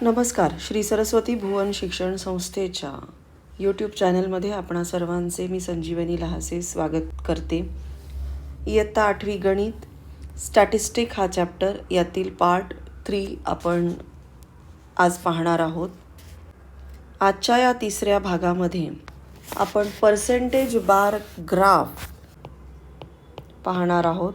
नमस्कार. श्री सरस्वती भुवन शिक्षण संस्थेच्या यूट्यूब चॅनलमध्ये आपणा सर्वांचे मी संजीवनी लहासे स्वागत करते. इयत्ता 8वी गणित स्टॅटिस्टिक हा चॅप्टर यातील पार्ट 3 आपण आज पाहणार आहोत. आजच्या या तिसऱ्या भागामध्ये आपण पर्सेंटेज बार ग्राफ पाहणार आहोत.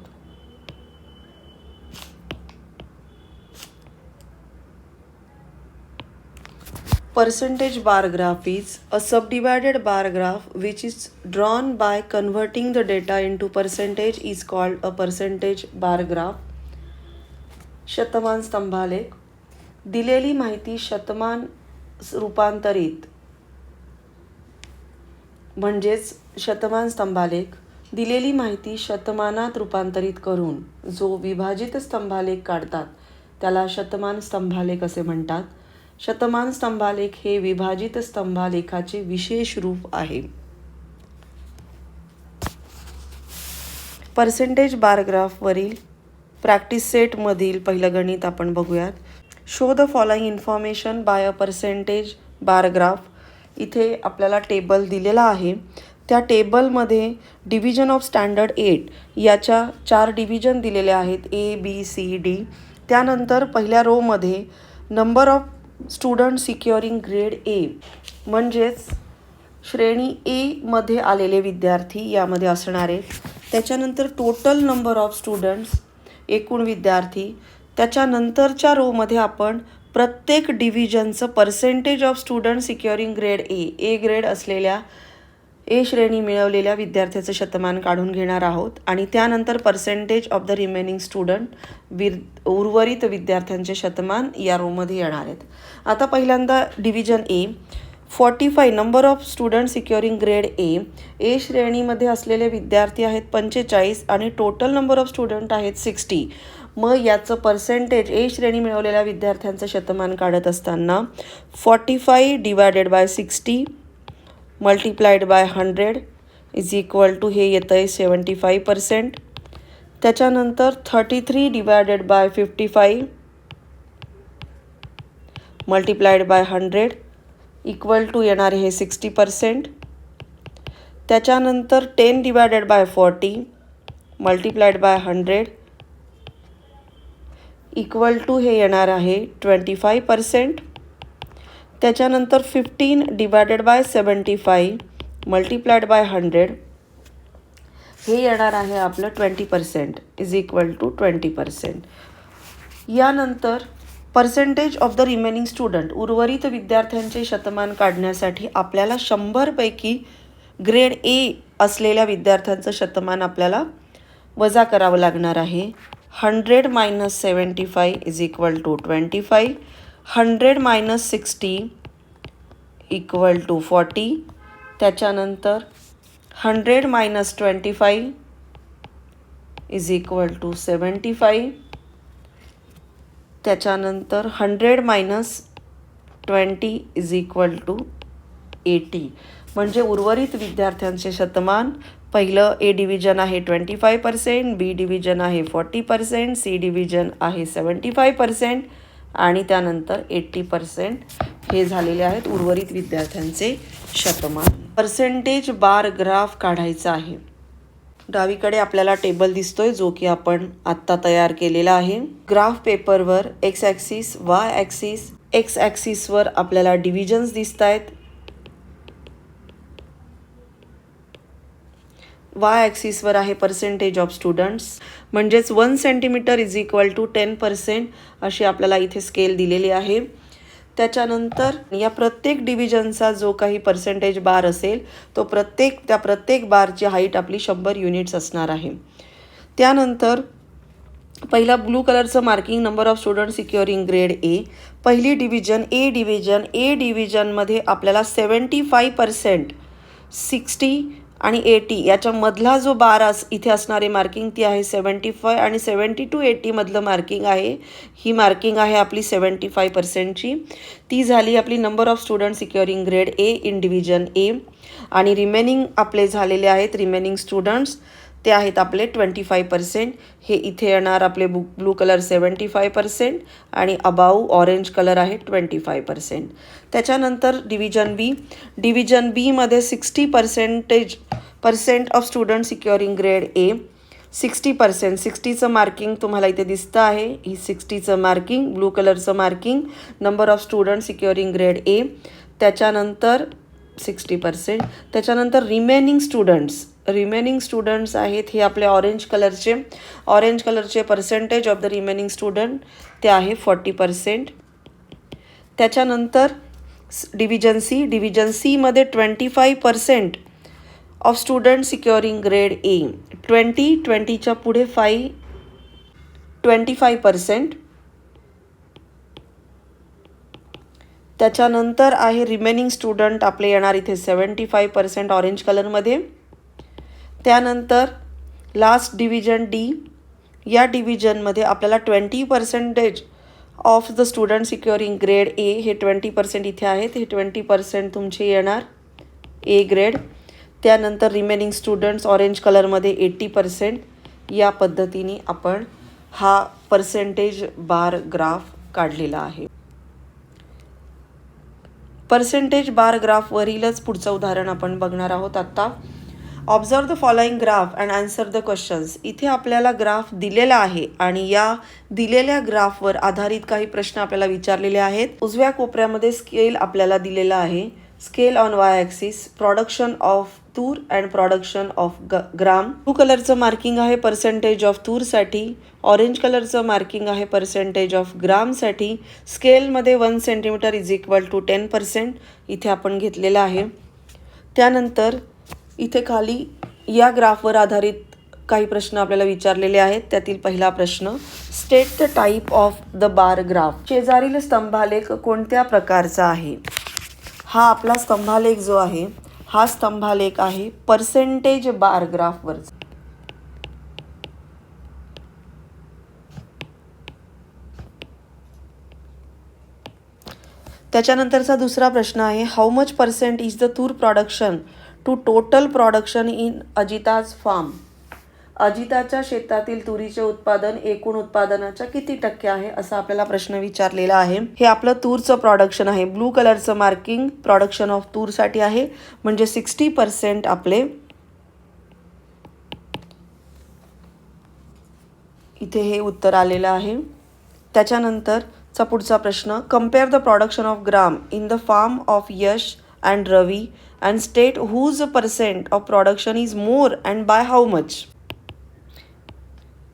Percentage bar graph is a subdivided bar graph which is drawn by converting the data into percentage is called a percentage bar graph. शतमान स्तंभालेख दिलेली माहिती शतमान रूपांतरित म्हणजेच शतमान स्तंभालेख दिलेली माहिती शतमानात रूपांतरित करून जो विभाजित स्तंभालेख काढतात त्याला शतमान स्तंभालेख असे म्हणतात. शतमान स्तंभालेख हे विभाजित स्तंभालेखाचे विशेष रूप आहे. पर्सेंटेज बार ग्राफवरील प्रॅक्टिस सेटमधील पहिलं गणित आपण बघूयात. Show the following information bye a percentage bar graph. इथे आपल्याला टेबल दिलेला आहे. त्या टेबलमध्ये डिव्हिजन ऑफ स्टँडर्ड 8 याच्या 4 डिव्हिजन दिलेले आहेत, ABCD. त्यानंतर पहिल्या रोमध्ये number of student securing grade A म्हणजेच श्रेणी ए मध्ये आलेले विद्यार्थी यामध्ये असणारे. त्याच्यानंतर टोटल नंबर ऑफ स्टुडंट्स एकूण विद्यार्थी. त्याच्यानंतरच्या रोमध्ये आपण प्रत्येक डिव्हिजनचं percentage of student securing grade A grade असलेल्या ए श्रेणी मिळवलेल्या विद्यार्थ्याचं शतमान काढून घेणार आहोत. आणि त्यानंतर percentage of the remaining student उर्वरित विद्यार्थ्यांचे शतमान या रोमध्ये येणार आहेत. आता पहिल्यांदा division A 45 number of student securing grade A श्रेणीमध्ये असलेले विद्यार्थी आहेत 45 आणि टोटल नंबर ऑफ स्टुडंट आहेत 60. मग याचं पर्सेंटेज ए श्रेणी मिळवलेल्या विद्यार्थ्यांचं शतमान काढत असताना 45 divided by 60 multiplied by 100 is equal to हे येतं आहे 75%. त्याच्यानंतर 33 divided by 55 multiplied by 100 equal to येणार हे 60%. त्याच्यानंतर 10 divided by 40 multiplied by 100 equal to हे येणार आहे 25%. त्याच्यानंतर 15 डिवायडेड बाय 75 मल्टिप्लाइड बाय 100 हे येणार आहे आपलं 20% इज इक्वल टू 20%. यानंतर percentage of the remaining student उर्वरित विद्यार्थ्यांचे शतमान काढण्यासाठी आपल्याला 100 पैकी ग्रेड ए असलेल्या विद्यार्थ्यांचं शतमान आपल्याला वजा करावं लागणार आहे. 100 minus 75 is equal to 25. 100 minus 60 equal to 40. त्याच्यानंतर 100 मायनस 25 इज इक्वल टू 75. त्याच्यानंतर 100 मायनस 20 इज इक्वल टू 80. म्हणजे उर्वरित विद्यार्थ्यांचे शतमान पहिलं ए डिव्हिजन आहे 25%, बी डिव्हिजन आहे 40%, सी डिव्हिजन आहे 75% आणि त्यानंतर 80% हे झालेले आहेत उर्वरित विद्यार्थ्यांचे शतमान. पर्सेंटेज बार ग्राफ काढायचा आहे. डावीकडे आपल्याला टेबल दिसतोय जो की आपण आत्ता तयार केलेला आहे. ग्राफ पेपरवर X axis, Y axis, X ॲक्सिसवर आपल्याला डिव्हिजन्स दिसत आहेत. वाय ॲक्सिसवर आहे पर्सेंटेज ऑफ स्टुडंट्स म्हणजेच 1 सेंटीमीटर इज इक्वल टू 10% अशी आपल्याला इथे स्केल दिलेली आहे. त्याच्यानंतर या प्रत्येक डिव्हिजनचा जो काही पर्सेंटेज बार असेल तो प्रत्येक बारची हाईट आपली 100 युनिट्स असणार आहे. त्यानंतर पहिला ब्लू कलरचं marking number of student securing grade A. पहिली डिव्हिजन ए डिव्हिजनमध्ये आपल्याला 75%, 60 आणि 80 याच्यामधला जो बार इथे असणारे मार्किंग ती आहे 75 आणि 70 to 80 मधलं मार्किंग आहे. ही मार्किंग आहे आपली 75%ची. ती झाली आपली number of student securing grade A in division A. आणि रिमेनिंग आपले झालेले आहेत रिमेनिंग स्टुडंट्स ते आहेत आपले 25%. हे इथे येणार आपले ब्लू कलर 75% आणि अबाऊ ऑरेंज कलर आहे 25%. त्याच्यानंतर डिव्हिजन बीमध्ये 60% of student securing grade A. 60%, 60चं मार्किंग तुम्हाला इथे दिसतं आहे. ही 60चं मार्किंग, ब्लू कलरचं marking, number of student securing grade A. त्याच्यानंतर 60%. त्याच्यानंतर रिमेनिंग स्टुडंट्स आहेत हे आपले ऑरेंज कलरचे percentage of the remaining student ते आहे 40%. त्याच्यानंतर डिव्हिजन सीमध्ये 25% ऑफ स्टुडंट सिक्युअरिंग ग्रेड ए. 20च्या पुढे 25%. त्याच्यानंतर आहे रिमेनिंग स्टुडंट आपले येणार इथे 75% ऑरेंज कलरमध्ये. त्यानंतर लास्ट डिव्हिजन डी. या डिव्हिजनमध्ये आपल्याला 20% of the student securing grade A. हे 20% इथे आहेत. हे 20% तुमचे येणार ए ग्रेड. त्यानंतर रिमेनिंग स्टुडंट्स ऑरेंज कलरमध्ये 80%. या पद्धतीने आपण हा पर्सेंटेज बार ग्राफ काढलेला आहे. पर्सेंटेज बार ग्राफवरीलच पुढचं उदाहरण आपण बघणार आहोत आत्ता. Observe the following graph and answer the questions. इथे आपल्याला ग्राफ दिलेला आहे आणि या दिलेल्या ग्राफवर आधारित काही प्रश्न आपल्याला विचारलेले आहेत. उजव्या कोपऱ्यामध्ये स्केल आपल्याला दिलेला आहे. Scale on Y axis, production of tur and production of gram. Blue कलरचं मार्किंग आहे पर्सेंटेज ऑफ तूरसाठी. ऑरेंज कलरचं मार्किंग आहे पर्सेंटेज ऑफ ग्रामसाठी. स्केलमध्ये 1 सेंटीमीटर इज इक्वल टू 10% इथे आपण घेतलेलं आहे. त्यानंतर इथे खाली या ग्राफवर आधारित काही प्रश्न आपल्याला विचारलेले आहेत. त्यातील पहिला प्रश्न, state the type of the bar graph. शेजारील स्तंभालेख कोणत्या प्रकारचा आहे? हा आपला स्तंभालेख जो आहे हा स्तंभालेख आहे पर्सेंटेज बार ग्राफवर. त्याच्यानंतरचा दुसरा प्रश्न आहे, how much percent is the tur production to total production in Ajita's farm. अजिताच्या शेतातील तुरीचे उत्पादन एकूण उत्पादनाच्या किती टक्के आहे असा आपल्याला प्रश्न विचारलेला आहे. हे आपलं तूरचं प्रोडक्शन आहे. ब्लू कलरचं मार्किंग प्रोडक्शन ऑफ तूरसाठी आहे म्हणजे 60% आपले इथे हे उत्तर आलेलं आहे. त्याच्यानंतरचा पुढचा प्रश्न, compare the production of gram in the farm of Yash and Ravi and state whose percent of production is more and by how much.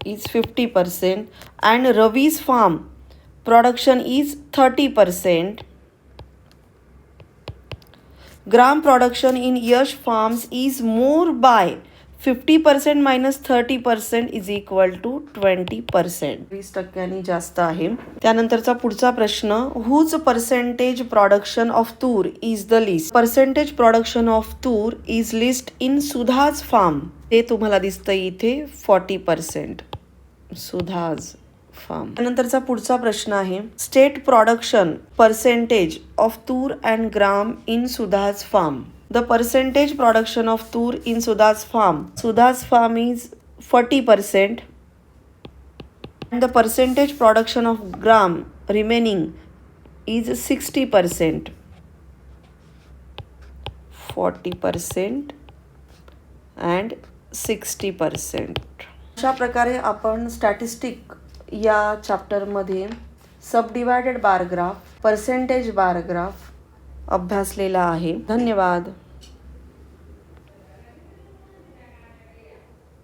is 50% and Ravi's farm production is 30%. Gram production in Yash farms is more by 50% minus 30% is equal to 20%. 20% जास्त आहे. त्यानंतरचा पुढचा प्रश्न, whose percentage production of tur is the least. Percentage production of tur is least in Sudha's farm. ते तुम्हाला दिसतं इथे 40%. Sudha's farm. त्यानंतरचा पुढचा प्रश्न आहे, state production percentage of tur and gram in Sudha's farm. The percentage production of tur in Sudha's farm is 40% and the percentage production of gram remaining is 60%. 40% and 60%. अशा प्रकारे आपण स्टॅटिस्टिक या चॅप्टरमध्ये subdivided bar graph, percentage bar graph अभ्यासलेला आहे. धन्यवाद.